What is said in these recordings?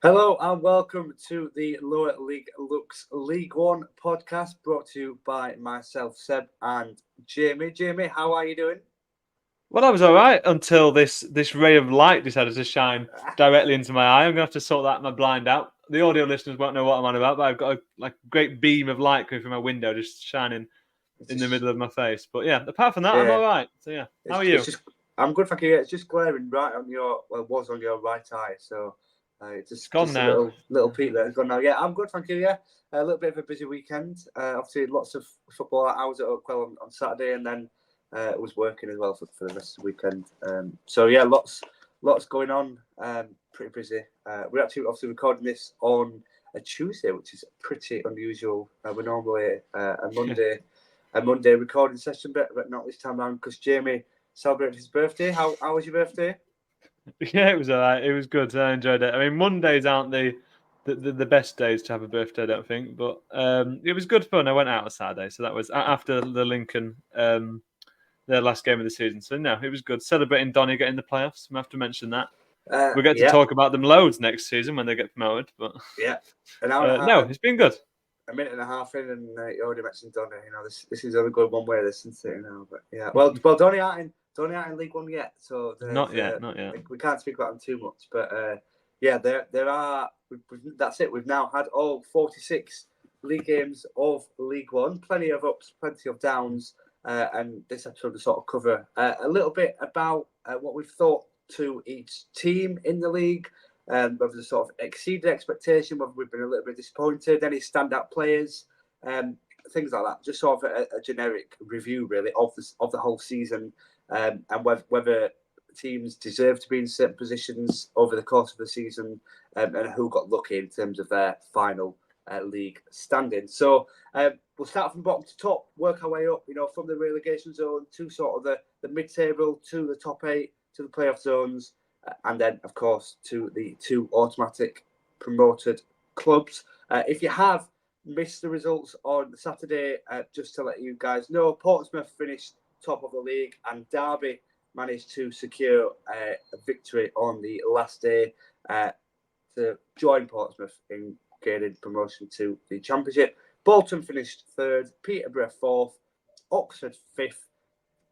Hello and welcome to the Lower League Looks League One podcast brought to you by myself, Seb, and Jamie. Jamie, how are you doing? Well, I was all right until this ray of light decided to shine directly into my eye. I'm going to have to sort that my blind out. The audio listeners won't know what I'm on about, but I've got a great beam of light coming from my window just shining in the middle of my face. But yeah, apart from that, I'm all right. So yeah, how are you? I'm good, thank you. It's just glaring right on was on your right eye. So It's gone just now. a little peek there. It's gone now. Yeah, I'm good, thank you. Yeah, a little bit of a busy weekend. Obviously, lots of football. I was at Oakwell on Saturday, and then was working as well for the rest of the weekend. So yeah, lots going on. Pretty busy. We're actually obviously recording this on a Tuesday, which is pretty unusual. We're normally a Monday recording session, but not this time around because Jamie celebrated his birthday. How was your birthday? Yeah, it was all right. It was good. I enjoyed it. I mean, Mondays aren't the best days to have a birthday, I don't think, but it was good fun. I went out on Saturday, so that was after the Lincoln their last game of the season. So no, it was good. Celebrating Donny getting the playoffs. We have to mention that. We'll get to talk about them loads next season when they get promoted. But yeah, an hour and a half. No, it's been good. A minute and a half in, and you already mentioned Donny. You know, this is only going one way. This isn't it? You know, but yeah. Well, Donny aren't in League One yet, so not yet. We can't speak about them too much, but yeah, there are. That's it. We've now had all 46 league games of League One. Plenty of ups, plenty of downs, and this episode will sort of cover a little bit about what we've thought to each team in the league. Whether they sort of exceeded expectation, whether we've been a little bit disappointed, any standout players, things like that. Just sort of a generic review, really, of the whole season, and whether teams deserve to be in certain positions over the course of the season, and who got lucky in terms of their final league standing. So we'll start from bottom to top, work our way up, from the relegation zone to sort of the mid-table, to the top 8, to the playoff zones, and then, of course, to the 2 automatic promoted clubs. If you have missed the results on Saturday, just to let you guys know, Portsmouth finished top of the league, and Derby managed to secure a victory on the last day to join Portsmouth in gaining promotion to the Championship. Bolton finished 3rd, Peterborough 4th, Oxford 5th,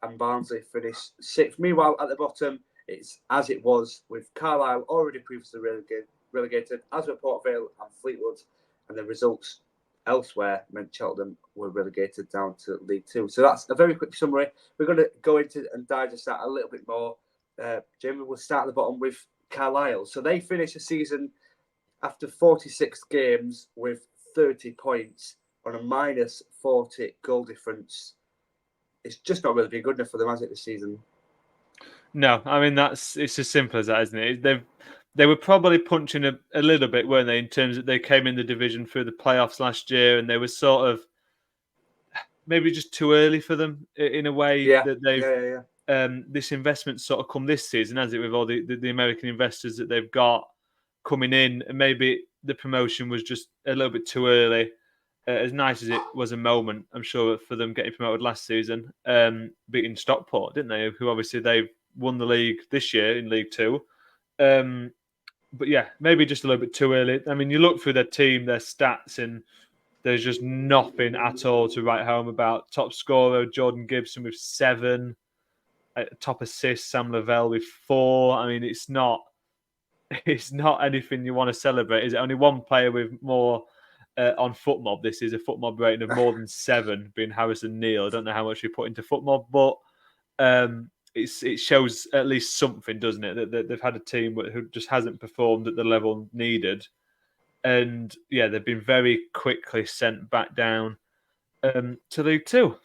and Barnsley finished 6th. Meanwhile, at the bottom, it's as it was with Carlisle already previously relegated, as were Port Vale and Fleetwood, and the results elsewhere meant Cheltenham were relegated down to League Two. So that's a very quick summary. We're going to go into and digest that a little bit more. Jamie, we'll start at the bottom with Carlisle. So they finished the season after 46 games with 30 points on a minus 40 goal difference. It's just not really been good enough for them, has it, this season? No, I mean it's as simple as that, isn't it? They were probably punching a little bit, weren't they, in terms that they came in the division through the playoffs last year, and they were sort of maybe just too early for them in a way that they've this investment sort of come this season, has it, with all the American investors that they've got coming in, and maybe the promotion was just a little bit too early. As nice as it was a moment, I'm sure, for them getting promoted last season, beating Stockport, didn't they? Who obviously they've won the league this year in League Two. But yeah, maybe just a little bit too early. I mean, you look through their team, their stats, and there's just nothing at all to write home about. Top scorer, Jordan Gibson with 7. Top assist, Sam Lavelle with 4. I mean, it's not anything you want to celebrate. Is it only one player with more on FootMob? This is a FootMob rating of more than 7, being Harrison Neal. I don't know how much we put into FootMob, but it shows at least something, doesn't it? That they've had a team who just hasn't performed at the level needed. And yeah, they've been very quickly sent back down to League Two.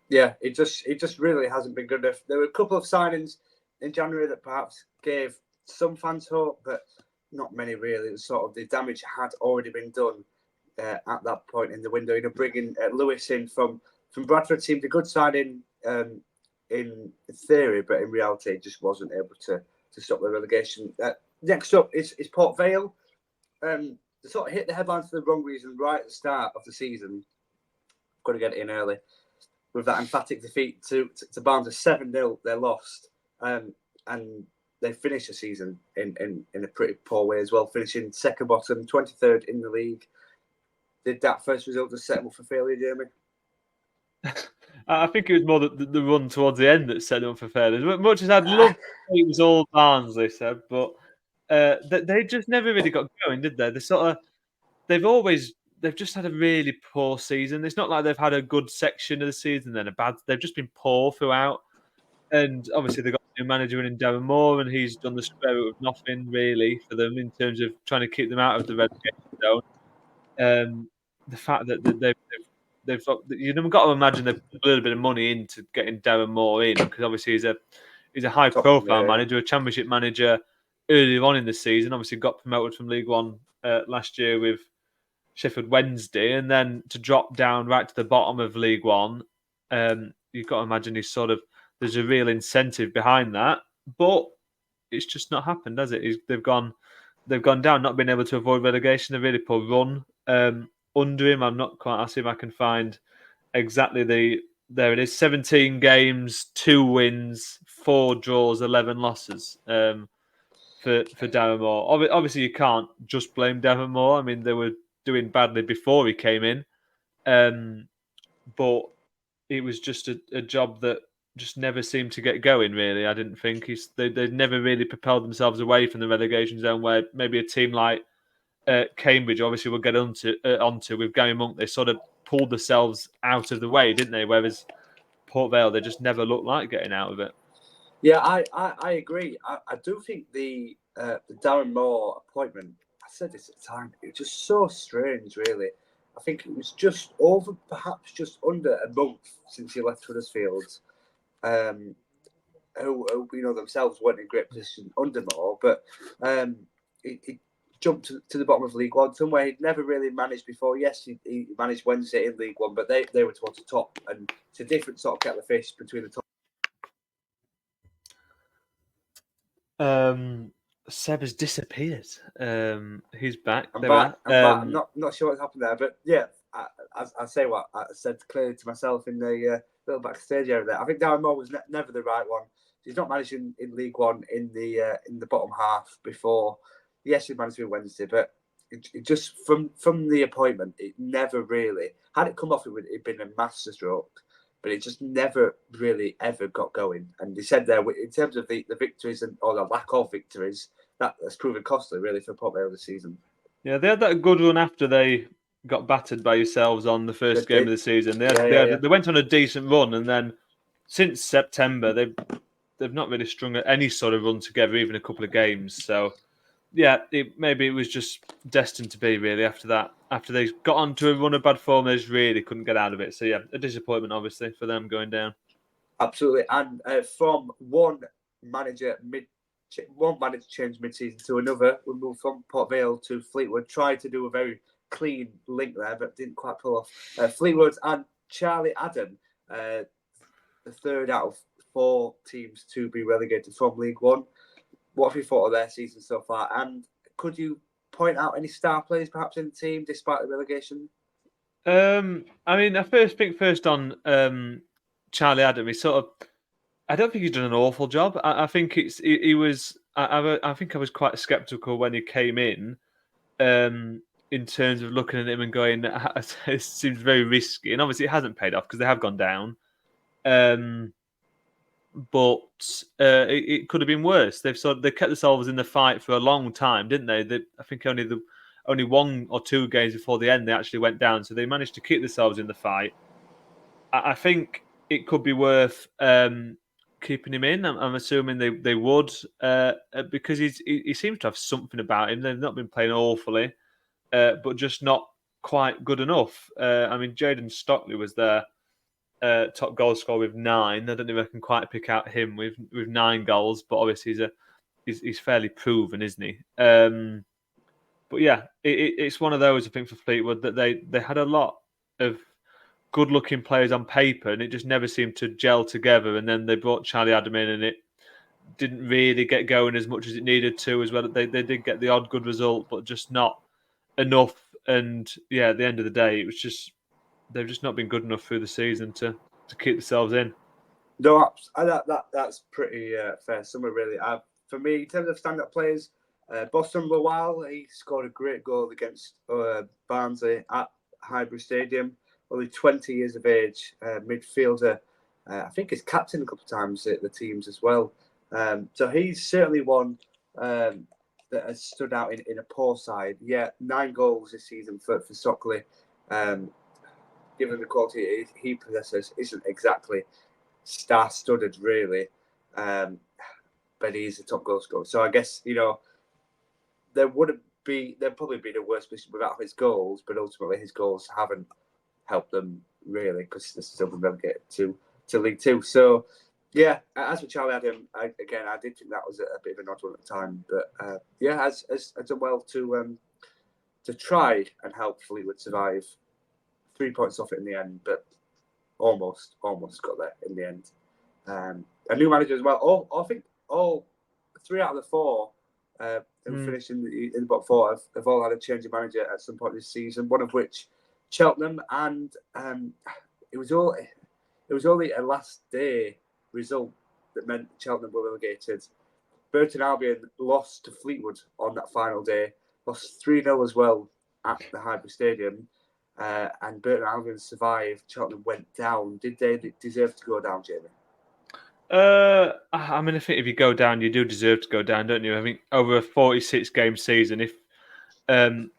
Yeah, it just really hasn't been good enough. There were a couple of signings in January that perhaps gave some fans hope, but not many really. It was sort of the damage had already been done at that point in the window. Bringing Lewis in from Bradford seemed a good signing in theory, but in reality, it just wasn't able to stop the relegation. Next up is Port Vale. They sort of hit the headlines for the wrong reason right at the start of the season. Got to get it in early. With that emphatic defeat to Barnes, a 7-0, they lost. And they finished the season in a pretty poor way as well, finishing second bottom, 23rd in the league. Did that first result just set them up for failure, Jeremy? I think it was more the run towards the end that set them up for failure. As much as I'd love to say it was all Barnsley, said, but they just never really got going, did they? They've just had a really poor season. It's not like they've had a good section of the season, then a bad. They've just been poor throughout. And obviously they've got a new manager in Darren Moore, and he's done the square root of nothing really for them in terms of trying to keep them out of the relegation zone. The fact that they've got to imagine they've put a little bit of money into getting Darren Moore in, because obviously he's a high profile manager, a championship manager earlier on in the season. Obviously got promoted from League One last year with Sheffield Wednesday, and then to drop down right to the bottom of League One. You've got to imagine there's a real incentive behind that, but it's just not happened, has it? They've gone down, not being able to avoid relegation. A really poor run under him. I'll see if I can find exactly there it is. 17 games, 2 wins, 4 draws, 11 losses for Darren Moore. Obviously, you can't just blame Darren Moore. I mean, they were doing badly before he came in, but it was just a job that just never seemed to get going, really. I didn't think they'd never really propelled themselves away from the relegation zone, where maybe a team like Cambridge, obviously we'll get onto with Gary Monk, they sort of pulled themselves out of the way, didn't they? Whereas Port Vale, they just never looked like getting out of it. Yeah, I agree. I do think the Darren Moore appointment, I said this at the time, it was just so strange, really. I think it was perhaps just under a month since he left Huddersfield, who themselves weren't in great position under Moore, but he jumped to the bottom of League One, somewhere he'd never really managed before. Yes, he managed Wednesday in League One, but they were towards the top, and it's a different sort of kettle of fish between the top. Seb has disappeared. He's back. I'm back. I'm not sure what's happened there, but yeah, I say what I said clearly to myself in the little backstage area there. I think Darren Moore was never the right one. He's not managed in League One in the bottom half before. Yes, he managed with Wednesday, but it just from the appointment, it never really had it come off. It'd been a masterstroke. But it just never really ever got going. And they said there, in terms of the victories or the lack of victories, that's proven costly, really, for Port Vale this season. Yeah, they had that good run after they got battered by yourselves on the first game of the season. They went on a decent run, and then since September, they've not really strung any sort of run together, even a couple of games. So, yeah, maybe it was just destined to be, really, after that. After they got onto a run of bad form, they just really couldn't get out of it. So, yeah, a disappointment, obviously, for them going down. Absolutely. And from one manager change mid-season to another, we moved from Port Vale to Fleetwood. Tried to do a very clean link there, but didn't quite pull off. Fleetwood and Charlie Adam, the third out of 4 teams to be relegated from League One. What have you thought of their season so far? And could you point out any star players perhaps in the team despite the relegation? I mean, I think first on Charlie Adam. I don't think he's done an awful job. I think he was. I think I was quite skeptical when he came in terms of looking at him and going, it seems very risky. And obviously, it hasn't paid off because they have gone down. But it could have been worse. They kept themselves in the fight for a long time, didn't they? I think only 1 or 2 games before the end they actually went down, so they managed to keep themselves in the fight. I think it could be worth keeping him in. I'm assuming they would because he seems to have something about him. They've not been playing awfully, but just not quite good enough. I mean, Jaden Stockley was their top goal scorer with 9. I don't think I can quite pick out him with 9 goals, but obviously he's fairly proven, isn't he? But yeah, it's one of those, I think, for Fleetwood that they had a lot of good-looking players on paper, and it just never seemed to gel together. And then they brought Charlie Adam in, and it didn't really get going as much as it needed to. As well, they did get the odd good result, but just not enough. And yeah, at the end of the day, it was just they've just not been good enough through the season to keep themselves in. No, that's pretty fair summary, really. for me, in terms of stand-up players, Boston Lowell, he scored a great goal against Barnsley at Highbury Stadium. Only 20 years of age, midfielder. I think he's captain a couple of times at the teams as well. So he's certainly one that has stood out in a poor side. Yeah, 9 goals this season for Stockley. Given the quality he possesses, isn't exactly star-studded, really. But he's a top goal scorer. So I guess, there'd probably be the worst position without his goals, but ultimately his goals haven't helped them really because they're still been relegated to League Two. So yeah, as for Charlie Adam, I did think that was a bit of an odd one at the time, but has done well to try and help Fleetwood survive. 3 points off it in the end, but almost got there in the end. A new manager as well. I think all 3 out of the 4 who finished in the bottom 4 have all had a change of manager at some point this season. One of which Cheltenham, and it was only a last day result that meant Cheltenham were relegated. Burton Albion lost to Fleetwood on that final day, lost 3-0 as well at the Highbury Stadium, and Burton Albion survived. Cheltenham went down. Did they deserve to go down, Jamie? I think if you go down, you do deserve to go down, don't you? I think over a 46-game season, if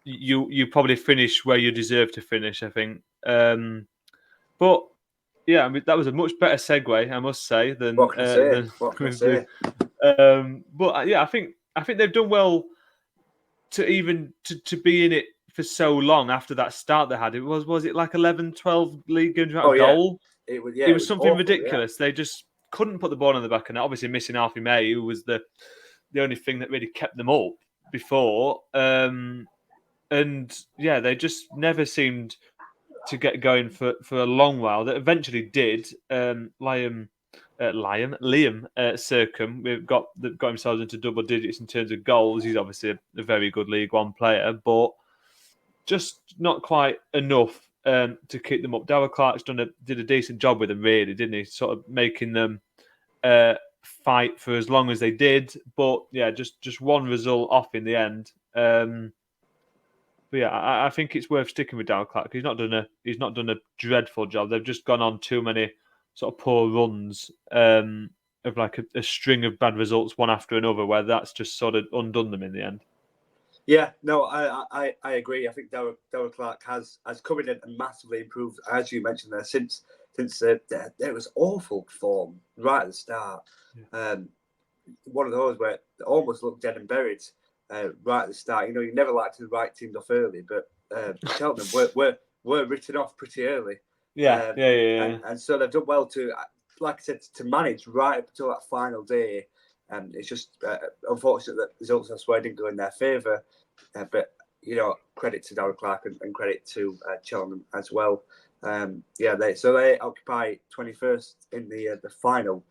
you probably finish where you deserve to finish, I think. But yeah, that was a much better segue, I must say, than what can I say? But yeah, I think they've done well to be in it for so long after that start they had. It was it like 11, 12 league games without a goal? It was something awful, ridiculous. Yeah. They just couldn't put the ball on the back of net. Obviously missing Alfie May, who was the only thing that really kept them up before. And yeah, they just never seemed to get going for a long while. That eventually did. Liam Sercombe got himself into double digits in terms of goals. He's obviously a very good League One player, but just not quite enough to keep them up. Darrell Clark's did a decent job with them, really, didn't he? Sort of making them fight for as long as they did. But yeah, just one result off in the end. But yeah, I think it's worth sticking with Darrell Clark. He's not done a dreadful job. They've just gone on too many sort of poor runs of like a string of bad results one after another, where that's just sort of undone them in the end. Yeah, no, I agree. I think Darrell Clark has come in and massively improved, as you mentioned there, since there was awful form right at the start. Yeah. One of those where it almost looked dead and buried right at the start. You never like to write teams off early, but Cheltenham were written off pretty early. Yeah. And so they've done well to, like I said, to manage right up until that final day. It's just unfortunate that results elsewhere didn't go in their favour. But, credit to Darrell Clark and credit to Cheltenham as well. They occupy 21st in the final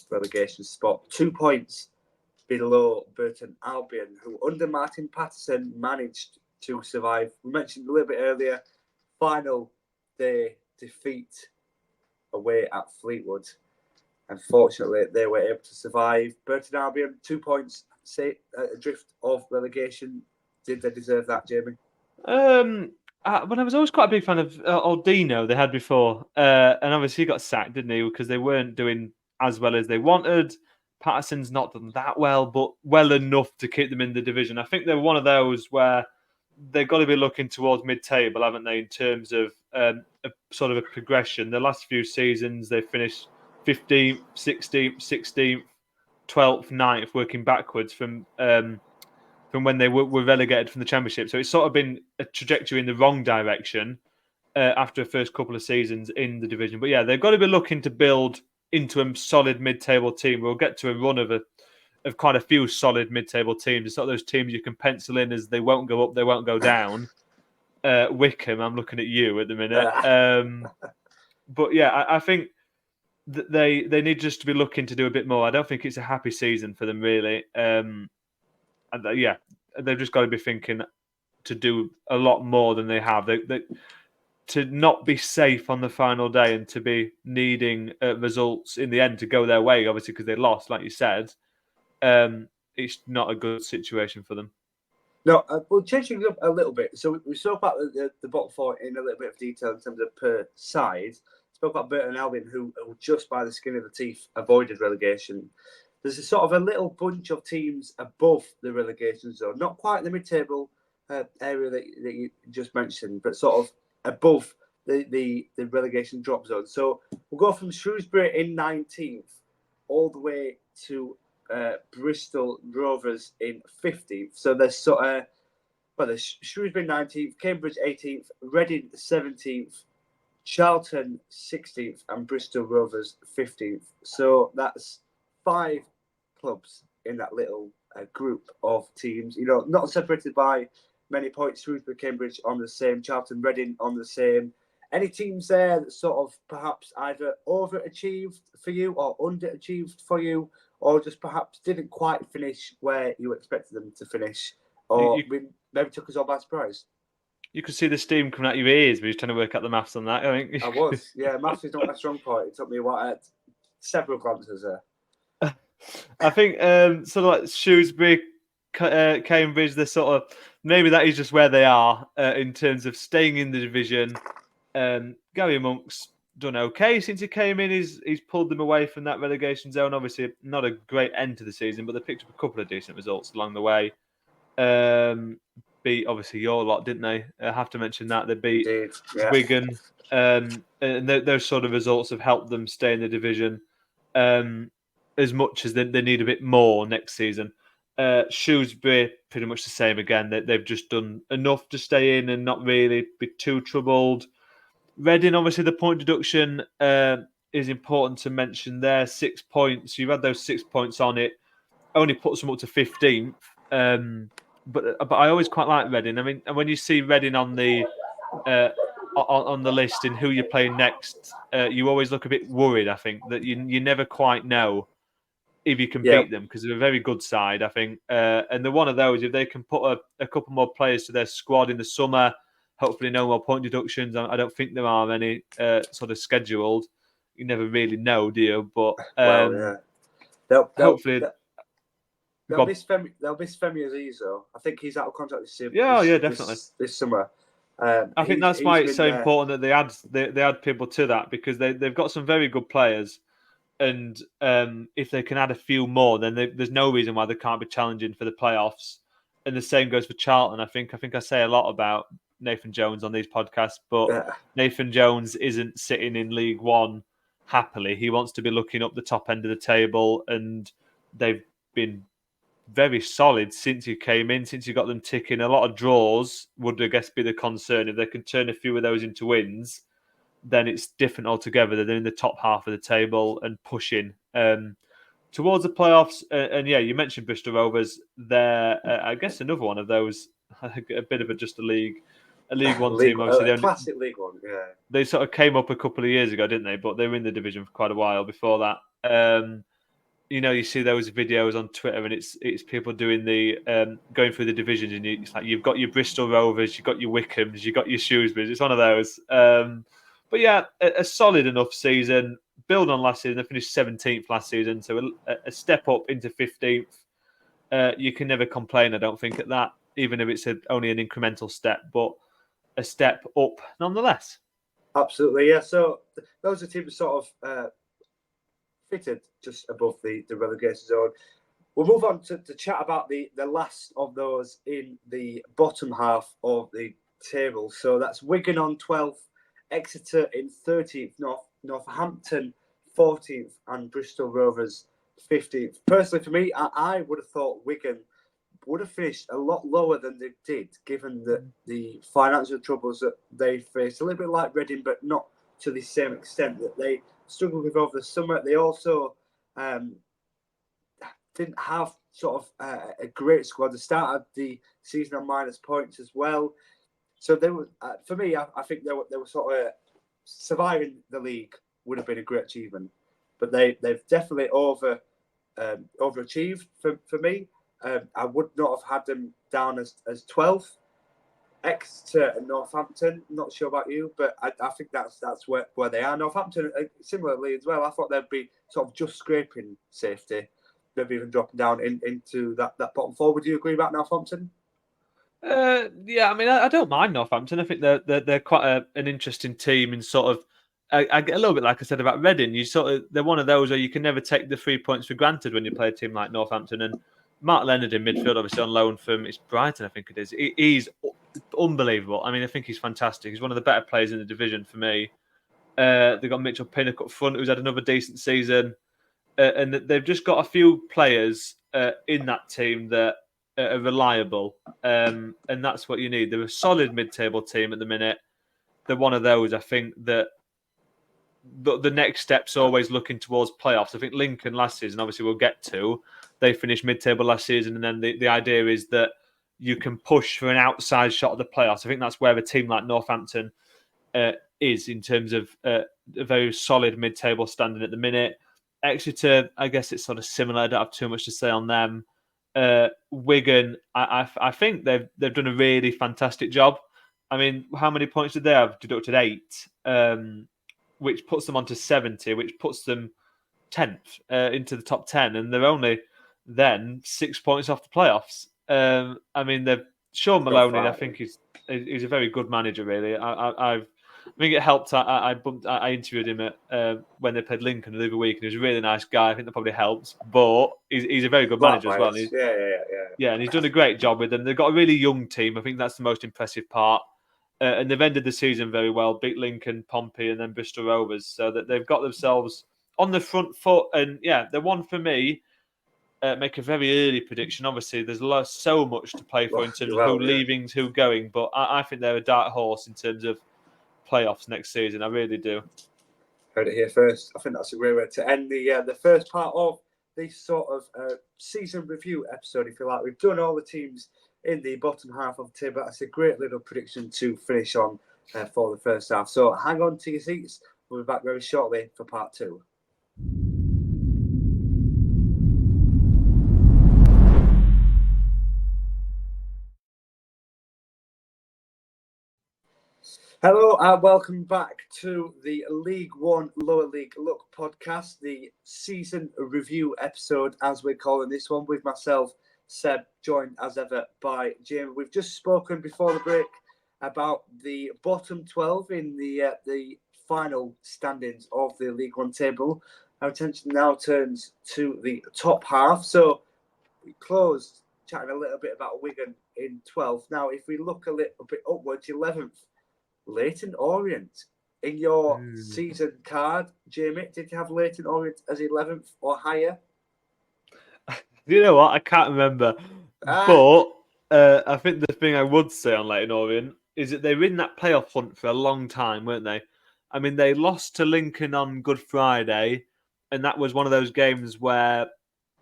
relegation spot, 2 points below Burton Albion, who under Martin Patterson managed to survive. We mentioned a little bit earlier, final day defeat away at Fleetwood. Unfortunately, they were able to survive. Burton Albion, 2 points adrift of relegation. Did they deserve that, Jamie? But I was always quite a big fan of Aldino they had before. And obviously he got sacked, didn't he? Because they weren't doing as well as they wanted. Patterson's not done that well, but well enough to keep them in the division. I think they're one of those where they've got to be looking towards mid-table, haven't they, in terms of a sort of a progression. The last few seasons, they finished 15th, 16th, 16th, 12th, 9th, working backwards from when they were relegated from the Championship. So it's sort of been a trajectory in the wrong direction after the first couple of seasons in the division. But yeah, they've got to be looking to build into a solid mid-table team. We'll get to a run of quite a few solid mid-table teams. It's not those teams you can pencil in as they won't go up, they won't go down. Wickham, I'm looking at you at the minute. But yeah, I think that they need just to be looking to do a bit more. I don't think it's a happy season for them, really. They've just got to be thinking to do a lot more than they have. To not be safe on the final day and to be needing results in the end to go their way, obviously, because they lost, like you said. it's not a good situation for them. No, we'll change things up a little bit. So we spoke about the bottom four in a little bit of detail in terms of per side. Spoke about Burton and Albion, who just by the skin of the teeth avoided relegation. There's a sort of a little bunch of teams above the relegation zone, not quite the mid-table area that you just mentioned, but sort of above the relegation drop zone. So we'll go from Shrewsbury in 19th all the way to Bristol Rovers in 15th. So there's there's Shrewsbury 19th, Cambridge 18th, Reading 17th, Charlton 16th, and Bristol Rovers 15th. So that's 5 clubs in that little group of teams. You know, not separated by many points. Shrewsbury, Cambridge on the same, Charlton, Reading on the same. Any teams there that sort of perhaps either overachieved for you or underachieved for you, or just perhaps didn't quite finish where you expected them to finish, or maybe took us all by surprise? You could see the steam coming out your ears when you're trying to work out the maths on that. I think I was, yeah. Maths is not my strong point. It took me several glances there. I think sort of like Shrewsbury, Cambridge, they're sort of maybe that is just where they are in terms of staying in the division. Gary Monk's done okay since he came in. He's pulled them away from that relegation zone. Obviously, not a great end to the season, but they picked up a couple of decent results along the way. Beat obviously your lot, didn't they? I have to mention that they beat Wigan, and those sort of results have helped them stay in the division. As much as they need a bit more next season. Shrewsbury, pretty much the same again. They've just done enough to stay in and not really be too troubled. Reading, obviously, the point deduction is important to mention there. 6 points. You've had those 6 points on it. Only puts them up to 15th. But I always quite like Reading. I mean, when you see Reading on the list and who you're playing next, you always look a bit worried. I think that you never quite know if you can beat them because they're a very good side. I think, and they're one of those. If they can put a couple more players to their squad in the summer, hopefully no more point deductions. I don't think there are any sort of scheduled. You never really know, do you? But hopefully. They'll miss Femi Aziz, though. I think he's out of contract this year. Definitely. This summer. I think that's why it's so important that they add people to that because they've got some very good players, and if they can add a few more, then there's no reason why they can't be challenging for the playoffs. And the same goes for Charlton. I think I say a lot about Nathan Jones on these podcasts, but Nathan Jones isn't sitting in League One happily. He wants to be looking up the top end of the table, and they've been very solid since you came in, since you got them ticking. A lot of draws would, I guess, be the concern. If they can turn a few of those into wins, then it's different altogether. They're in the top half of the table and pushing towards the playoffs. And you mentioned Bristol Rovers. They're, I guess, another one of those, a bit of a League One team. Obviously, classic League One, yeah. They sort of came up a couple of years ago, didn't they? But they were in the division for quite a while before that. You see those videos on Twitter, and it's people doing the going through the divisions, and it's like you've got your Bristol Rovers, you've got your Wickhams, you've got your Shrewsbury. It's one of those. But yeah, a solid enough season. Build on last season. They finished 17th last season, so a step up into 15th. You can never complain, I don't think, at that, even if it's only an incremental step, but a step up nonetheless. Absolutely, yeah. So those are teams sort of fitted just above the relegation zone. We'll move on to chat about the last of those in the bottom half of the table. So that's Wigan on 12th, Exeter in 13th, Northampton 14th, and Bristol Rovers 15th. Personally, for me, I would have thought Wigan would have finished a lot lower than they did, given the financial troubles that they faced. A little bit like Reading, but not to the same extent that they struggled with over the summer. They also didn't have sort of a great squad. They started the season on minus points as well. So they were, for me, I think they were sort of surviving the league would have been a great achievement. But they've definitely overachieved for me. I would not have had them down as 12th. Exeter and Northampton, not sure about you, but I think that's where they are. Northampton, similarly as well, I thought they'd be sort of just scraping safety. maybe even dropping down into that bottom four. Would you agree about Northampton? Yeah, I mean, I don't mind Northampton. I think they're quite an interesting team, and sort of, I get a little bit like I said about Reading. They're one of those where you can never take the 3 points for granted when you play a team like Northampton. And Mark Leonard in midfield, obviously on loan from Brighton, I think it is. He's unbelievable. I mean, I think he's fantastic. He's one of the better players in the division for me. They've got Mitchell Pinnock up front, who's had another decent season, and they've just got a few players in that team that are reliable, and that's what you need. They're a solid mid-table team at the minute. They're one of those, I think, that the next step's always looking towards playoffs. I think Lincoln last season, obviously we'll get to, they finished mid-table last season, and then the idea is that you can push for an outside shot at the playoffs. I think that's where a team like Northampton is in terms of a very solid mid-table standing at the minute. Exeter, I guess it's sort of similar. I don't have too much to say on them. Wigan, I think they've done a really fantastic job. I mean, how many points did they have? Deducted 8, which puts them onto 70, which puts them 10th into the top 10, and they're only then 6 points off the playoffs. I mean, Sean Maloney, I think he's a very good manager. Really, I think it helped. I interviewed him at when they played Lincoln the other week, and he was a really nice guy. I think that probably helps. But he's a very good manager as well. Yeah, and he's done a great job with them. They've got a really young team. I think that's the most impressive part. And they've ended the season very well. Beat Lincoln, Pompey, and then Bristol Rovers. So that they've got themselves on the front foot. And yeah, the one for me. Make a very early prediction. Obviously, there's so much to play for in terms of who leaving, who going. But I think they're a dark horse in terms of playoffs next season. I really do. Heard it here first. I think that's a great way to end the first part of this sort of season review episode, if you like. We've done all the teams in the bottom half of the table. That's a great little prediction to finish on for the first half. So hang on to your seats. We'll be back very shortly for part 2. Hello and welcome back to the League One Lower League Look podcast, the season review episode, as we're calling this one, with myself, Seb, joined as ever by Jamie. We've just spoken before the break about the bottom 12 in the final standings of the League One table. Our attention now turns to the top half. So we closed chatting a little bit about Wigan in 12th. Now, if we look a little bit upwards, 11th. Leyton Orient in your season card, Jamie. Did you have Leyton Orient as 11th or higher? You know what? I can't remember. But I think the thing I would say on Leyton Orient is that they were in that playoff hunt for a long time, weren't they? I mean, they lost to Lincoln on Good Friday, and that was one of those games where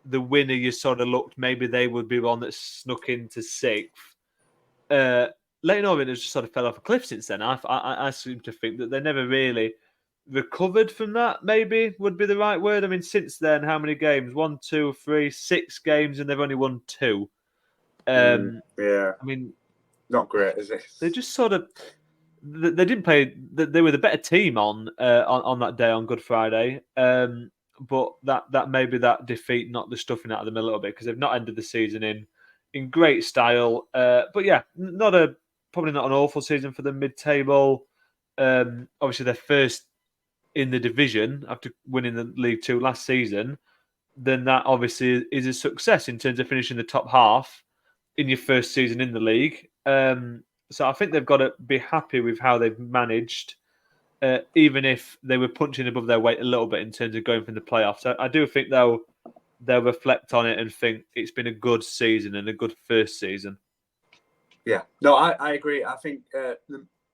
the winner, you sort of looked, maybe they would be one that snuck into 6th. Leyton Orient has just sort of fell off a cliff since then. I seem to think that they never really recovered from that, maybe would be the right word. I mean, since then, how many games? 1, 2, 3, 6 games, and they've only won 2. Yeah. I mean, not great, is it? They just sort of... They didn't play... They were the better team on that day, on Good Friday. But that maybe that defeat knocked the stuffing out of them a little bit, because they've not ended the season in great style. But yeah, probably not an awful season for the mid-table. Obviously, they're first in the division after winning the League Two last season. Then that obviously is a success in terms of finishing the top half in your first season in the league. So I think they've got to be happy with how they've managed, even if they were punching above their weight a little bit in terms of going from the playoffs. I do think they'll reflect on it and think it's been a good season and a good first season. Yeah, no, I agree. I think the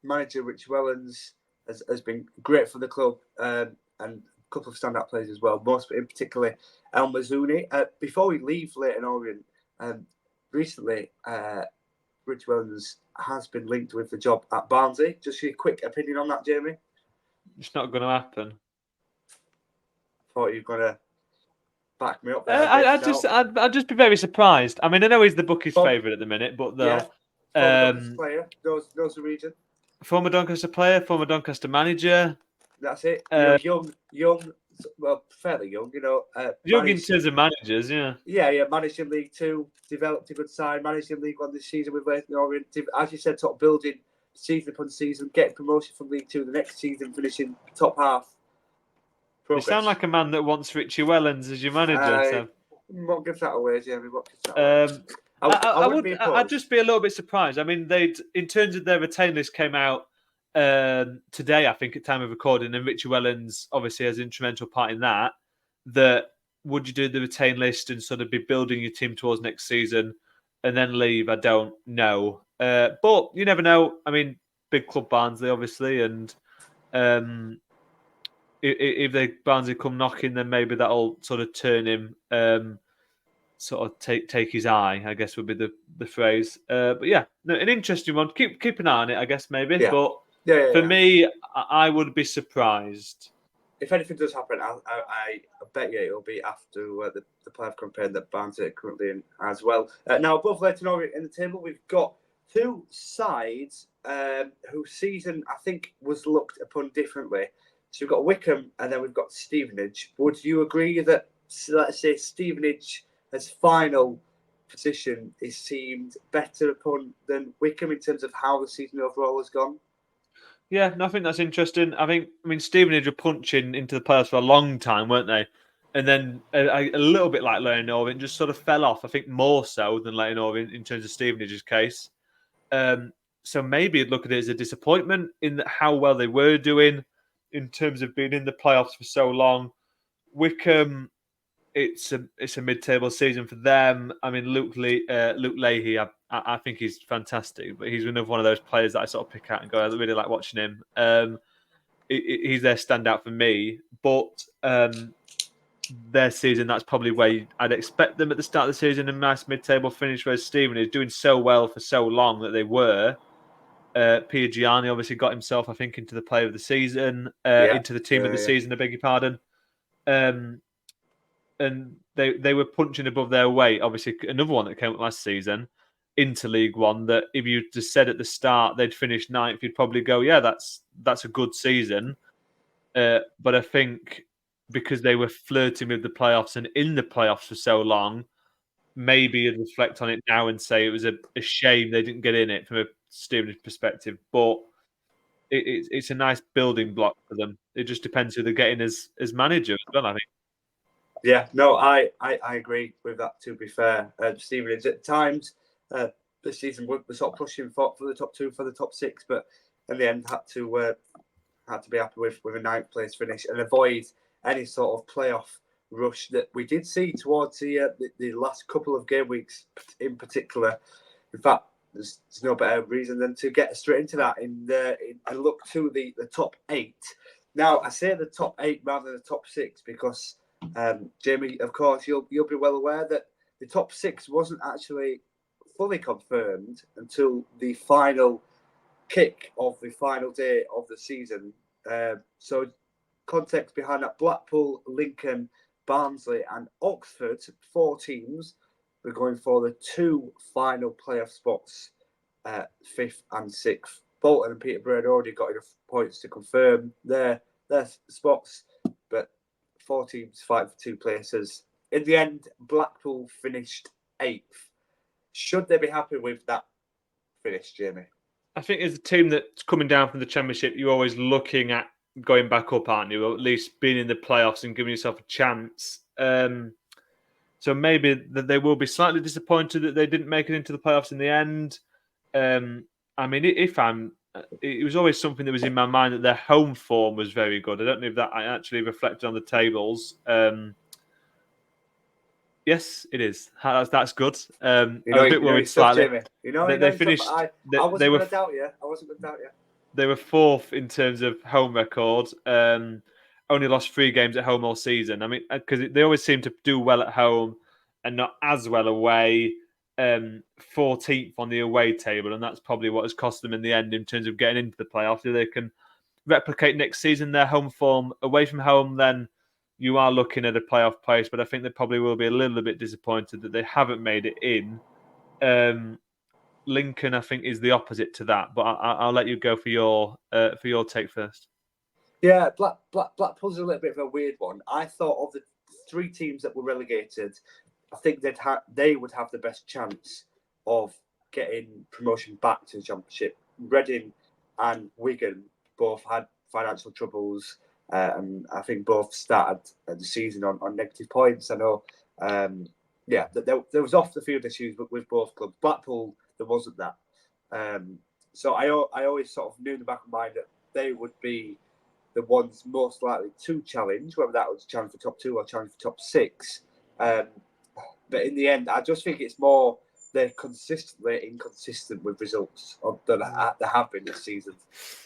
manager, Rich Wellens, has been great for the club, and a couple of standout players as well, most in particularly El Mazzuni. Before we leave Leyton Orient, recently Rich Wellens has been linked with the job at Barnsley. Just your quick opinion on that, Jamie? It's not going to happen. Thought you were going to back me up there. I'd just be very surprised. I mean, I know he's the bookies' favourite at the minute, but they'll... Former Doncaster player, knows the region. Former Doncaster player, former Doncaster manager. That's it. Young well, fairly young, Young in terms of managers, yeah. Yeah, managed in League Two, developed a good side, managed in League One this season with Leighton Orient. As you said, top building season upon season, getting promotion from League Two the next season, finishing top half. Progress. You sound like a man that wants Richie Wellens as your manager. So. Won't give that away, Jamie. Won't give that away. I'd just be a little bit surprised. I mean, in terms of their retain list came out today, I think, at time of recording, and Richie Wellens obviously has an instrumental part in that. That would you do the retain list and sort of be building your team towards next season and then leave? I don't know, but you never know. I mean, big club Barnsley, obviously, and if Barnsley come knocking, then maybe that'll sort of turn him. Sort of take his eye, I guess would be the phrase. But yeah, no, an interesting one. Keep an eye on it, I guess maybe. Yeah. But for me, I would be surprised. If anything does happen, I bet you it'll be after the playoff campaign that Barnsley are currently in as well. Now, above Leighton Orient in the table, we've got two sides whose season I think was looked upon differently. So we've got Wycombe and then we've got Stevenage. Would you agree that, let's say, Stevenage as final position is seemed better upon than Wycombe in terms of how the season overall has gone? Yeah, no, I think that's interesting. I mean, Stevenage were punching into the playoffs for a long time, weren't they? And then a little bit like Leighton Orient just sort of fell off. I think more so than Leighton Orient in terms of Stevenage's case. So maybe you'd look at it as a disappointment in how well they were doing in terms of being in the playoffs for so long. Wycombe, it's a mid-table season for them. I mean, Luke Leahy, I think he's fantastic, but he's another one of those players that I sort of pick out and go, I really like watching him. He's their standout for me, but their season, that's probably where I'd expect them at the start of the season, a nice mid-table finish, whereas Stephen is doing so well for so long that they were. Pia Gianni obviously got himself, I think, into the player of the season, into the team of the season, I beg your pardon. And they were punching above their weight. Obviously, another one that came up last season into League One, that if you just said at the start they'd finish ninth, you'd probably go, yeah, that's a good season. But I think because they were flirting with the playoffs and in the playoffs for so long, maybe you'd reflect on it now and say it was a shame they didn't get in it from a Stevenage perspective. But it's a nice building block for them. It just depends who they're getting as manager as well, I think. Yeah, no, I agree with that, to be fair. Stevenage, at times this season, we're sort of pushing for the top two, for the top six, but in the end had to be happy with a ninth place finish and avoid any sort of playoff rush that we did see towards the last couple of game weeks in particular. In fact, there's no better reason than to get straight into that and look to the top eight. Now, I say the top eight rather than the top six because Jamie, of course, you'll be well aware that the top six wasn't actually fully confirmed until the final kick of the final day of the season. So context behind that: Blackpool, Lincoln, Barnsley and Oxford, 4 teams, were going for the 2 final playoff spots, 5th and 6th. Bolton and Peterborough had already got enough points to confirm their spots, but 4 teams fight for 2 places. In the end, Blackpool finished 8th. Should they be happy with that finish, Jamie? I think as a team that's coming down from the Championship, you're always looking at going back up, aren't you? Or at least being in the playoffs and giving yourself a chance. So maybe that they will be slightly disappointed that they didn't make it into the playoffs in the end. I mean, it was always something that was in my mind that their home form was very good. I don't know if that actually reflected on the tables. Yes, it is. That's good. I was a bit worried slightly. They finished. I wasn't going to doubt you. I wasn't going to doubt you. They were 4th in terms of home record. Only lost 3 games at home all season. I mean, because they always seem to do well at home and not as well away. 14th on the away table, and that's probably what has cost them in the end in terms of getting into the playoffs. If they can replicate next season their home form away from home, then you are looking at a playoff place. But I think they probably will be a little bit disappointed that they haven't made it in. Lincoln, I think, is the opposite to that. But I'll let you go for your take first. Yeah, Blackpool's a little bit of a weird one. I thought of the 3 teams that were relegated, I think they would have the best chance of getting promotion back to the Championship. Reading and Wigan both had financial troubles, and I think both started the season on negative points. I know, there was off the field issues with both clubs. Blackpool, there wasn't that. So I always sort of knew in the back of my mind that they would be the ones most likely to challenge, whether that was challenge for top 2 or challenge for top 6. But in the end, I just think it's more they're consistently inconsistent with results than there have been this season.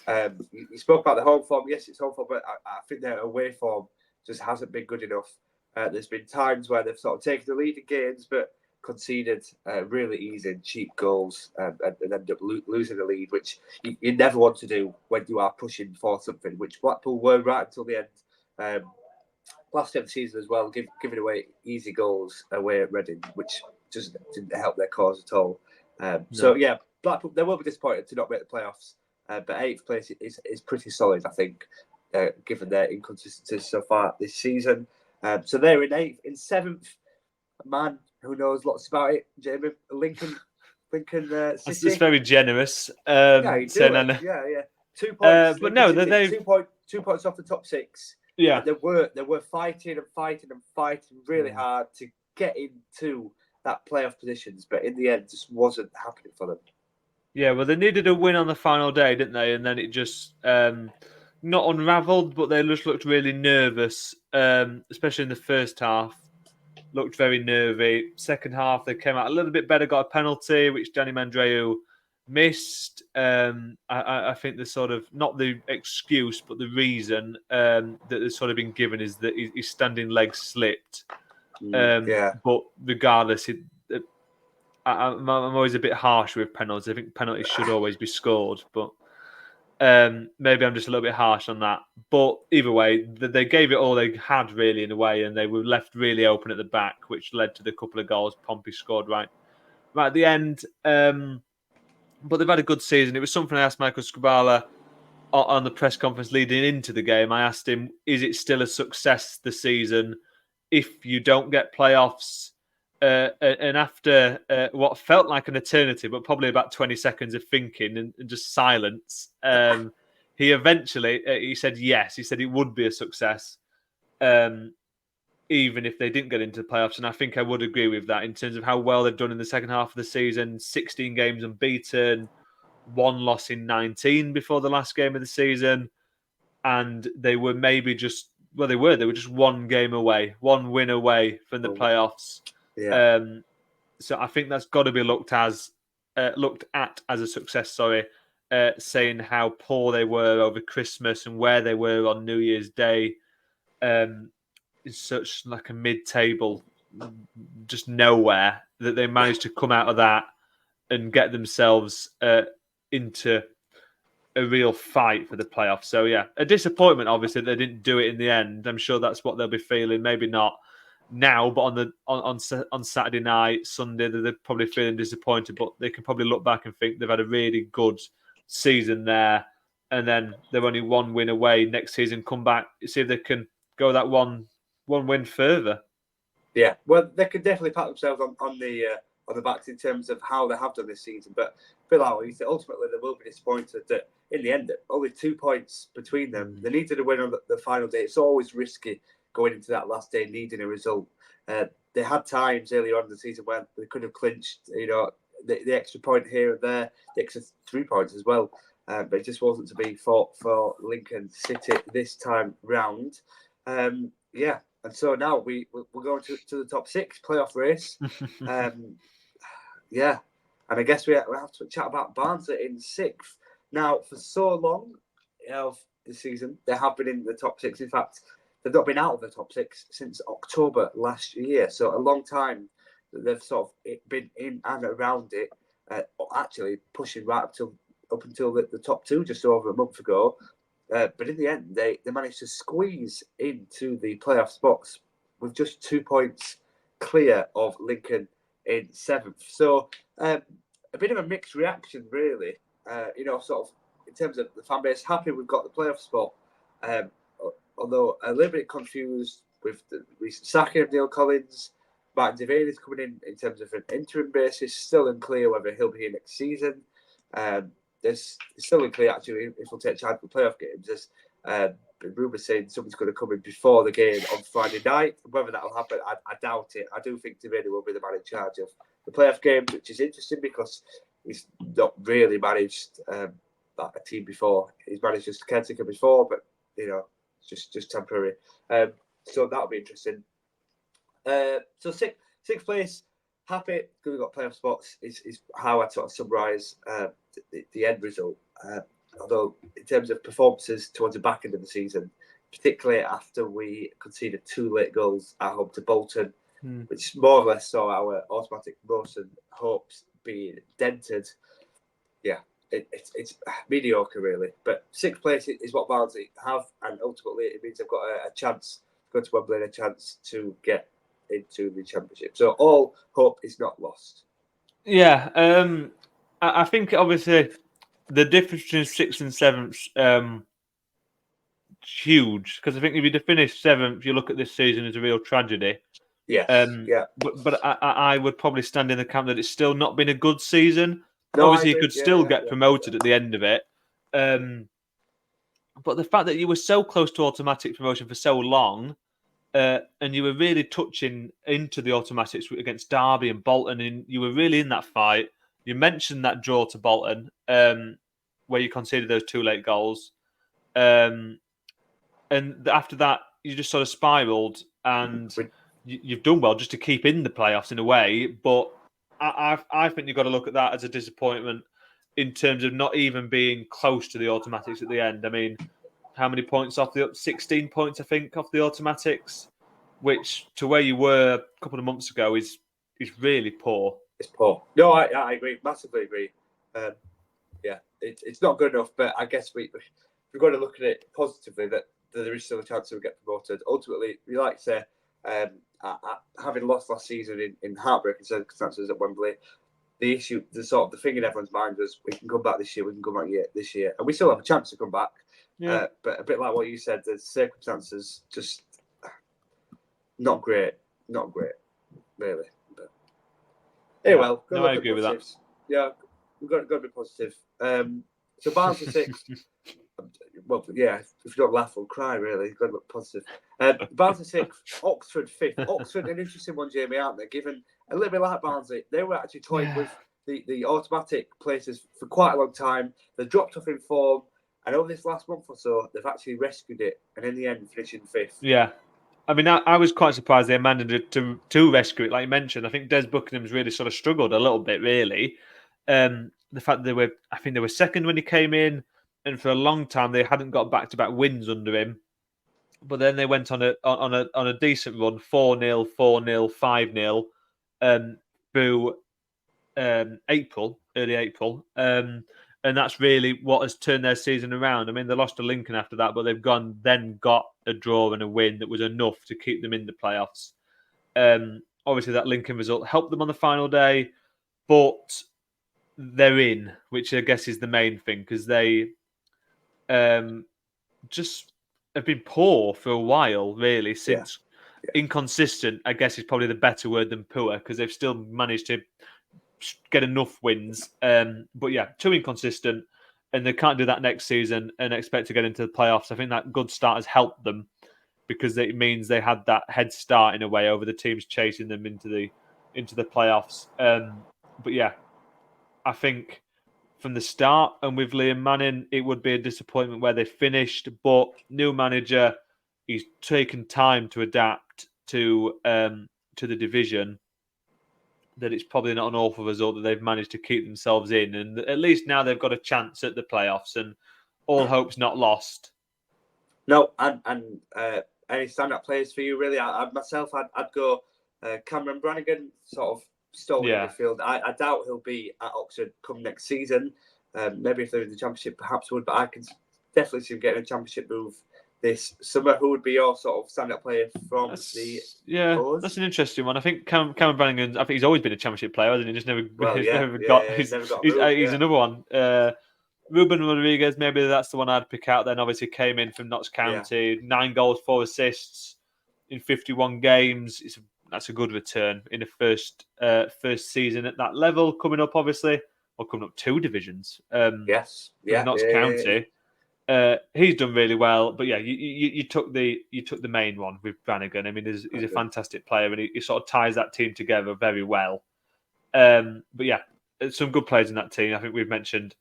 You spoke about the home form. Yes, it's home form, but I think their away form just hasn't been good enough. There's been times where they've sort of taken the lead in games, but conceded really easy and cheap goals and ended up losing the lead, which you never want to do when you are pushing for something, which Blackpool were right until the end. Last game of the season as well, giving away easy goals away at Reading, which just didn't help their cause at all. So, yeah, Blackpool, they will be disappointed to not make the playoffs, but 8th place is pretty solid, I think, given their inconsistency so far this season. So they're in 8th. In 7th, a man who knows lots about it, Jamie, Lincoln City. That's very generous. Yeah, you do it. Yeah. 2 points. But no, they 2 points off the top 6. Yeah, and they were fighting really hard to get into that playoff positions, but in the end, just wasn't happening for them. Yeah, well, they needed a win on the final day, didn't they? And then it just not unravelled, but they just looked really nervous, especially in the first half. Looked very nervy. Second half, they came out a little bit better, got a penalty, which Danny Mandreu missed. I think the sort of, not the excuse, but the reason that has sort of been given is that his standing leg slipped. But regardless, I'm always a bit harsh with penalties. I think penalties should always be scored, but maybe I'm just a little bit harsh on that. But either way, they gave it all they had really in a way, and they were left really open at the back, which led to the couple of goals Pompey scored right at the end. But they've had a good season. It was something I asked Michael Scribala on the press conference leading into the game. I asked him, is it still a success this season if you don't get playoffs? And after what felt like an eternity, but probably about 20 seconds of thinking and just silence, he eventually he said yes. He said it would be a success, even if they didn't get into the playoffs. And I think I would agree with that in terms of how well they've done in the second half of the season. 16 games unbeaten, 1 loss in 19 before the last game of the season, and they were maybe just they were just 1 game away, 1 win away from the playoffs. Yeah. So I think that's got to be looked at as a success. Saying how poor they were over Christmas and where they were on New Year's Day, is such like a mid-table, just nowhere, that they managed to come out of that and get themselves into a real fight for the playoffs. So yeah, a disappointment. Obviously, they didn't do it in the end. I'm sure that's what they'll be feeling. Maybe not now, but on Saturday night, Sunday, they're probably feeling disappointed, but they can probably look back and think they've had a really good season there, and then they're only 1 win away next season. Come back, see if they can go that one win further. Yeah, well, they could definitely pat themselves on the backs in terms of how they have done this season. But Bill Howell, ultimately they will be disappointed that in the end, only 2 points between them. They needed a win on the final day. It's always risky going into that last day needing a result. They had times earlier on in the season when they could have clinched, the extra point here and there, the extra 3 points as well. But it just wasn't to be for Lincoln City this time round. And so now we're going to the top 6 playoff race. And I guess we have to chat about Barnsley in 6th. Now, for so long of the season, they have been in the top 6. In fact, they've not been out of the top 6 since October last year. So a long time that they've sort of been in and around it, actually pushing right up until the top 2 just over a month ago. But in the end, they managed to squeeze into the playoff spots with just 2 points clear of Lincoln in 7th. So a bit of a mixed reaction, really. Sort of in terms of the fan base, happy we've got the playoff spot, Um, although a little bit confused with the recent sacking of Neil Collins. Martin Devane is coming in terms of an interim basis. Still unclear whether he'll be here next season. It's still unclear actually if he'll take charge of the playoff games. There's rumours saying someone's going to come in before the game on Friday night. Whether that'll happen, I doubt it. I do think Devane will be the man in charge of the playoff games, which is interesting because he's not really managed a team before. He's managed just a caretaker before, but just temporary. So that'll be interesting. So sixth place, happy because we've got playoff spots is how I sort of summarise the end result. Although in terms of performances towards the back end of the season, particularly after we conceded 2 late goals at home to Bolton, which more or less saw our automatic promotion hopes being dented. Yeah, it's mediocre really. But sixth place is what Barnsley have, and ultimately it means they've got a chance to go to Wembley and a chance to get into the Championship. So all hope is not lost. Yeah, I think obviously the difference between 6th and 7th huge, because I think if you'd have finished 7th, you look at this season as a real tragedy. Yes, yeah. But I would probably stand in the camp that it's still not been a good season. No, obviously, you could still get promoted at the end of it. But the fact that you were so close to automatic promotion for so long, and you were really touching into the automatics against Derby and Bolton, and you were really in that fight. You mentioned that draw to Bolton, where you conceded those 2 late goals. And after that, you just sort of spiralled, and you've done well just to keep in the playoffs in a way. But I think you've got to look at that as a disappointment in terms of not even being close to the automatics at the end. I mean, how many points off 16 points, I think, off the automatics, which to where you were a couple of months ago is really poor. It's poor. No, I agree, massively agree. It's not good enough, but I guess we've got to look at it positively that there is still a chance that we get promoted. Ultimately, we like to say, having lost last season in heartbreaking circumstances at Wembley, the issue, the thing in everyone's mind was we can come back this year, we can come back this year, and we still have a chance to come back. Yeah. But a bit like what you said, the circumstances just not great, really. But anyway, I agree with that. Yeah, we've got to be positive. So Barnsley 6th. Well, yeah, if you don't laugh, we'll cry, really. You've got to look positive. Barnsley 6th, Oxford 5th. Oxford, an interesting one, Jamie, aren't they? Given a little bit like Barnsley, they were actually toying with the automatic places for quite a long time. They dropped off in form, and over this last month or so, they've actually rescued it, and in the end, finishing 5th. Yeah. I mean, I was quite surprised they managed to rescue it. Like you mentioned, I think Des Buckingham's really sort of struggled a little bit, really. The fact that I think they were second when he came in, and for a long time they hadn't got back-to-back wins under him. But then they went on a decent run, 4-0, 4-0, 5-0, through early April. And that's really what has turned their season around. I mean, they lost to Lincoln after that, but they've got a draw and a win that was enough to keep them in the playoffs. Obviously, that Lincoln result helped them on the final day, but they're in, which I guess is the main thing, because they just have been poor for a while, really, since inconsistent, I guess, is probably the better word than poor, because they've still managed to get enough wins. But yeah, too inconsistent, and they can't do that next season and expect to get into the playoffs. I think that good start has helped them, because it means they had that head start in a way over the teams chasing them into the playoffs. But yeah, I think from the start, and with Liam Manning, it would be a disappointment where they finished. But new manager, he's taken time to adapt to the division. That it's probably not an awful result that they've managed to keep themselves in, and at least now they've got a chance at the playoffs, and all hope's not lost. No, and any stand-up players for you, really? I'd go Cameron Brannigan, sort of stalwart in midfield. I doubt he'll be at Oxford come next season. Maybe if they're in the Championship, perhaps would, but I can definitely see him getting a Championship move this summer. Who would be your sort of stand-up player from Oars? That's an interesting one. I think Cameron Brannigan, I think he's always been a Championship player, hasn't he? He's never got. He's another one. Ruben Rodriguez, maybe that's the one I'd pick out. Then obviously came in from Notts County, 9 goals, 4 assists in 51 games. That's a good return in the first season at that level. Coming up, obviously, or coming up 2 divisions. Yes, yeah, Notts County. He's done really well, but yeah, you took the main one with Brannigan. I mean, he's a fantastic player, and he sort of ties that team together very well. But yeah, some good players in that team. I think we've mentioned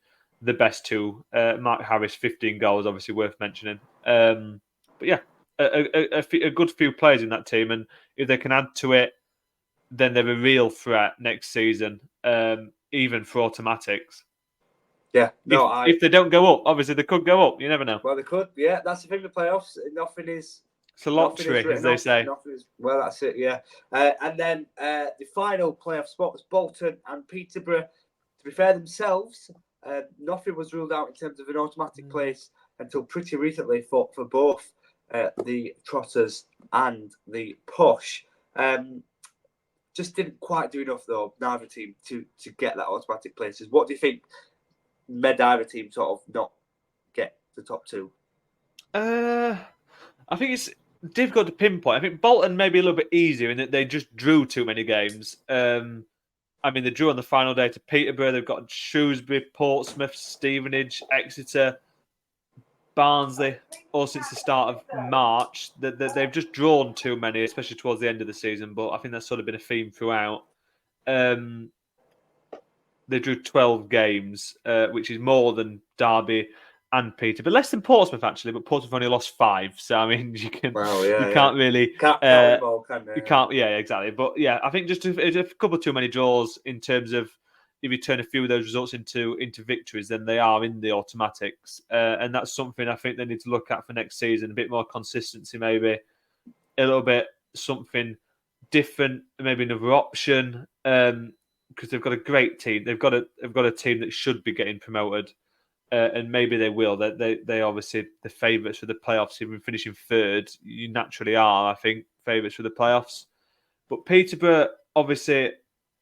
the best 2. Mark Harris, 15 goals, obviously worth mentioning. But yeah, a good few players in that team, and if they can add to it, then they're a real threat next season, even for automatics. Yeah, if they don't go up, obviously they could go up. You never know. Well, they could. Yeah, that's the thing with playoffs. It's a lottery, as they say. Well, that's it. Yeah, and then the final playoff spot was Bolton and Peterborough. To be fair, themselves, nothing was ruled out in terms of an automatic place until pretty recently for both the Trotters and the Posh. Just didn't quite do enough though, neither team to get that automatic places. What do you think made either team sort of not get the top 2? I think it's difficult to pinpoint. I think Bolton maybe a little bit easier in that they just drew too many games. I mean, they drew on the final day to Peterborough. They've got Shrewsbury, Portsmouth, Stevenage, Exeter, Barnsley, all since the start of March. They've just drawn too many, especially towards the end of the season. But I think that's sort of been a theme throughout. They drew 12 games, which is more than Derby and Peter, but less than Portsmouth actually. But Portsmouth only lost 5, so I mean, you can't really can't count them all, can you can't. Yeah, exactly. But yeah, I think just a couple too many draws in terms of if you turn a few of those results into victories, then they are in the automatics, and that's something I think they need to look at for next season. A bit more consistency, maybe a little bit something different, maybe another option. Because they've got a great team. They've got a team that should be getting promoted, and maybe they will. They obviously the favourites for the playoffs. Even finishing 3rd, you naturally are. I think favourites for the playoffs. But Peterborough obviously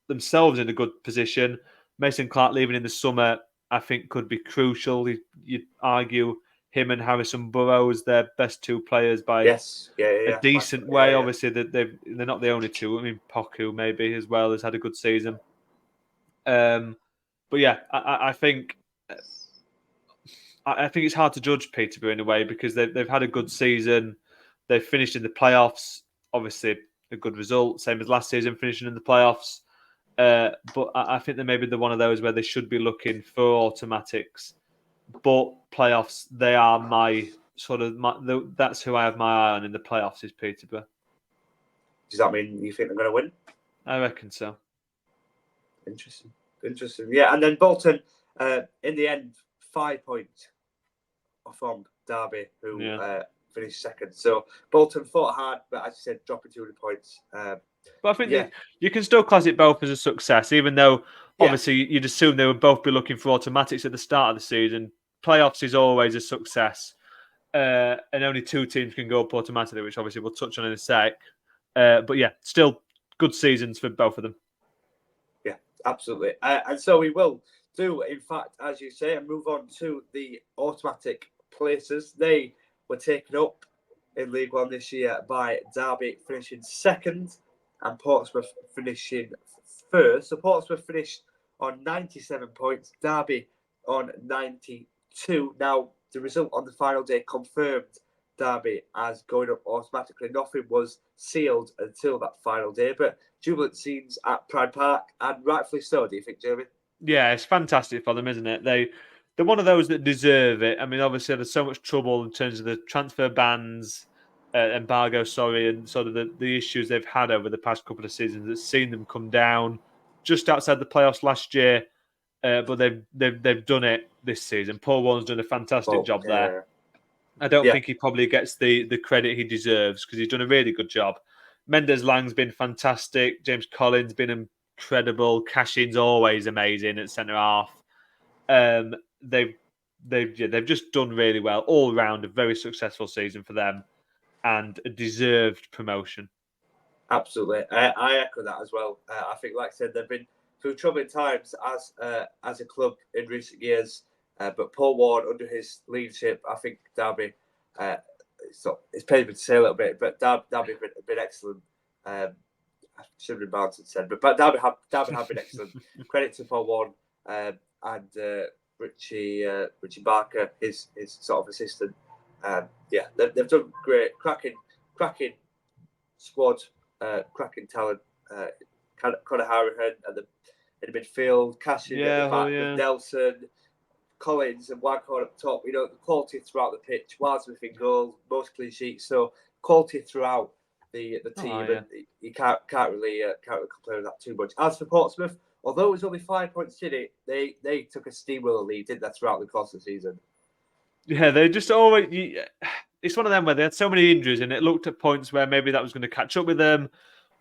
themselves in a good position. Mason Clark leaving in the summer, I think, could be crucial. You'd argue him and Harrison Burrows, their best 2 players by a decent way. Obviously, they're not the only 2. I mean, Poku maybe as well has had a good season. But yeah, I think it's hard to judge Peterborough in a way because they've had a good season. They've finished in the playoffs. Obviously, a good result, same as last season, finishing in the playoffs. But I think that maybe they're one of those where they should be looking for automatics. But playoffs, they are that's who I have my eye on in the playoffs is Peterborough. Does that mean you think they're going to win? I reckon so. Interesting. Yeah, and then Bolton, in the end, 5 points from Derby, who finished 2nd. So Bolton fought hard, but as you said, dropping 200 points. But I think you can still class it both as a success, even though obviously you'd assume they would both be looking for automatics at the start of the season. Playoffs is always a success, and only 2 teams can go up automatically, which obviously we'll touch on in a sec. But yeah, still good seasons for both of them. Yeah, absolutely. And so we will do, in fact, as you say, and move on to the automatic places. They were taken up in League One this year by Derby finishing 2nd and Portsmouth finishing 1st. So Portsmouth finished on 97 points, Derby on 92. Now, the result on the final day confirmed Derby as going up automatically. Nothing was sealed until that final day, but jubilant scenes at Pride Park, and rightfully so, do you think, Jeremy? Yeah, it's fantastic for them, isn't it? They're one of those that deserve it. I mean, obviously, there's so much trouble in terms of the transfer bans, embargo, and sort of the issues they've had over the past couple of seasons that's seen them come down just outside the playoffs last year. But they've done it this season. Paul Warren's done a fantastic job there. I don't think he probably gets the credit he deserves because he's done a really good job. Mendes Lang's been fantastic. James Collins been incredible. Cashin's always amazing at centre half. They've just done really well all round. A very successful season for them and a deserved promotion. Absolutely, I echo that as well. I think, like I said, they've been through troubling times as a club in recent years. But Paul Ward, under his leadership, I think Derby, it's painful to say a little bit, but Derby have been excellent. I should have been balanced and said, but Derby have been excellent. Credit to Paul Ward and Richie Barker, his sort of assistant. They've done great, cracking squad, cracking talent. Conor Harrihan in the midfield, Cashin at the back, with Nelson, Collins and Waghorn up top. The quality throughout the pitch. Wildsmith in goal, most clean sheets. So quality throughout the team, and you can't really complain with that too much. As for Portsmouth, although it was only 5 points in it, they took a steamroller lead, didn't they, throughout the course of the season? Yeah, they just always. It's one of them where they had so many injuries, and it looked at points where maybe that was going to catch up with them,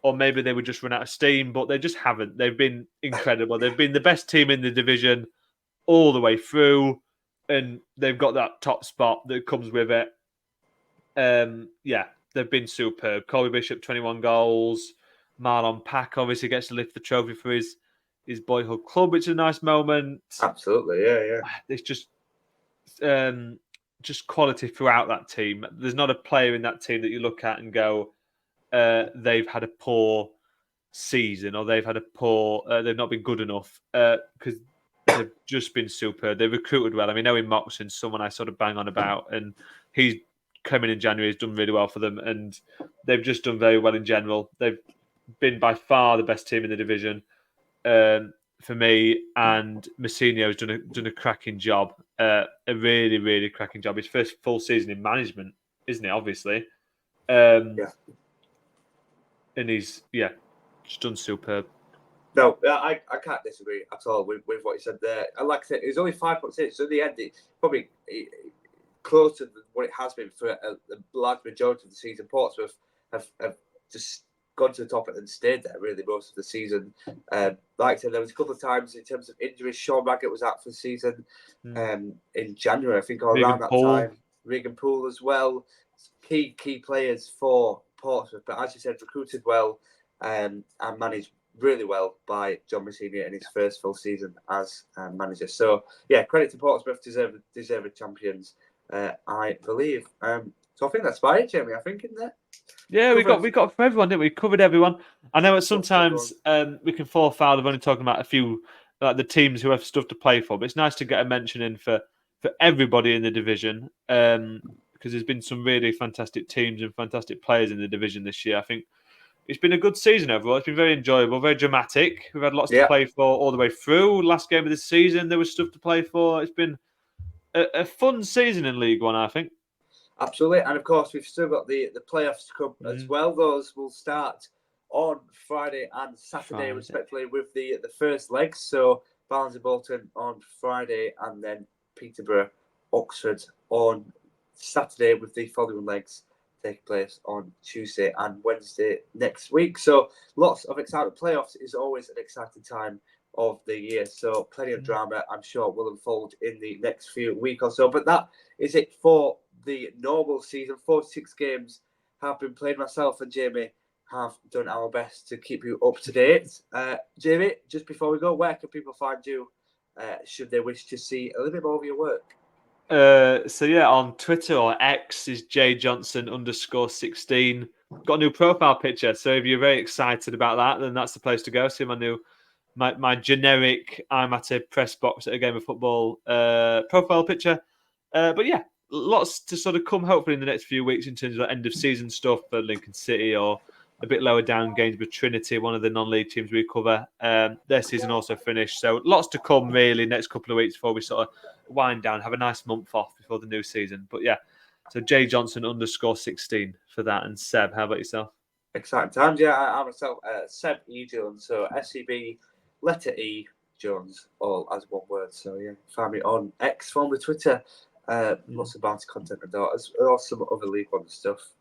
or maybe they would just run out of steam. But they just haven't. They've been incredible. They've been the best team in the division all the way through, and they've got that top spot that comes with it. They've been superb. Colby Bishop, 21 goals. Marlon Pack obviously gets to lift the trophy for his boyhood club, which is a nice moment. Absolutely, yeah. It's just quality throughout that team. There's not a player in that team that you look at and go, they've had a poor season, or they've not been good enough, because they've just been superb. They've recruited well. I mean, Owen Moxon's someone I sort of bang on about, and he's coming in January. He's done really well for them, and they've just done very well in general. They've been by far the best team in the division for me, and Messinio's done a cracking job, a really, really cracking job. His first full season in management, isn't it? Obviously, and he's just done superb. No, I can't disagree at all with what you said there. And like I said, it was only 5 points in, so in the end, it's probably closer than what it has been for a large majority of the season. Portsmouth have just gone to the top and stayed there really most of the season. Like I said, there was a couple of times in terms of injuries. Sean Raggett was out for the season in January, I think, or around that time. Regan Poole as well. Key players for Portsmouth, but as you said, recruited well and managed really well by John Messina in his first full season as manager. So credit to Portsmouth, deserved champions, I believe. So I think that's about it, Jamie. I think, isn't it? Yeah, we got for everyone, didn't we? Covered everyone. I know sometimes we can fall foul of only talking about a few, like the teams who have stuff to play for, but it's nice to get a mention in for everybody in the division, because there's been some really fantastic teams and fantastic players in the division this year. I think it's been a good season overall. It's been very enjoyable, very dramatic. We've had lots to play for all the way through. Last game of the season, there was stuff to play for. It's been a fun season in League One, I think. Absolutely. And of course, we've still got the playoffs to come as well. Those will start on Friday and Saturday, respectively, with the first legs. So Barnsley Bolton on Friday, and then Peterborough Oxford on Saturday, with the following legs taking place on Tuesday and Wednesday next week. So lots of excitement. Playoffs is always an exciting time of the year, so plenty of drama, I'm sure, will unfold in the next few weeks or so. But that is it for the normal season. 46 games have been played. Myself and Jamie have done our best to keep you up to date. Jamie, just before we go, where can people find you should they wish to see a little bit more of your work? On Twitter or X is jjohnson_16. Got a new profile picture, so if you're very excited about that, then that's the place to go. See my generic I'm at a press box at a game of football profile picture. But lots to sort of come hopefully in the next few weeks in terms of end of season stuff for Lincoln City, or a bit lower down games with Trinity, one of the non-league teams we cover. Their season also finished, so lots to come really next couple of weeks before we sort of wind down, have a nice month off before the new season. But so jjohnson_16 for that. And Seb, how about yourself? Exciting times. I myself, Seb E. Jones, so SEB letter E Jones, all as one word. So find me on X, formerly Twitter. Lots of bounty content and some other League One stuff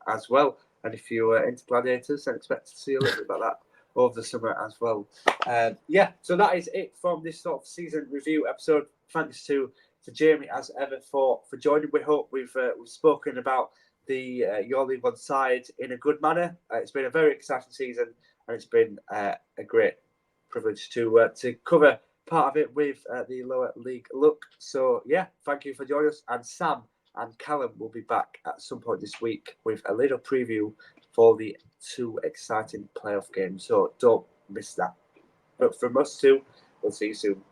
as well. And if you're into gladiators, then expect to see a little bit about that over the summer as well. So that is it from this sort of season review episode. Thanks to Jamie as ever for joining. We hope we've spoken about the Your League One side in a good manner. It's been a very exciting season, and it's been a great privilege to cover part of it with the lower league look. So yeah, thank you for joining us. And Sam and Callum will be back at some point this week with a little preview for the 2 exciting playoff games. So don't miss that. But from us two, we'll see you soon.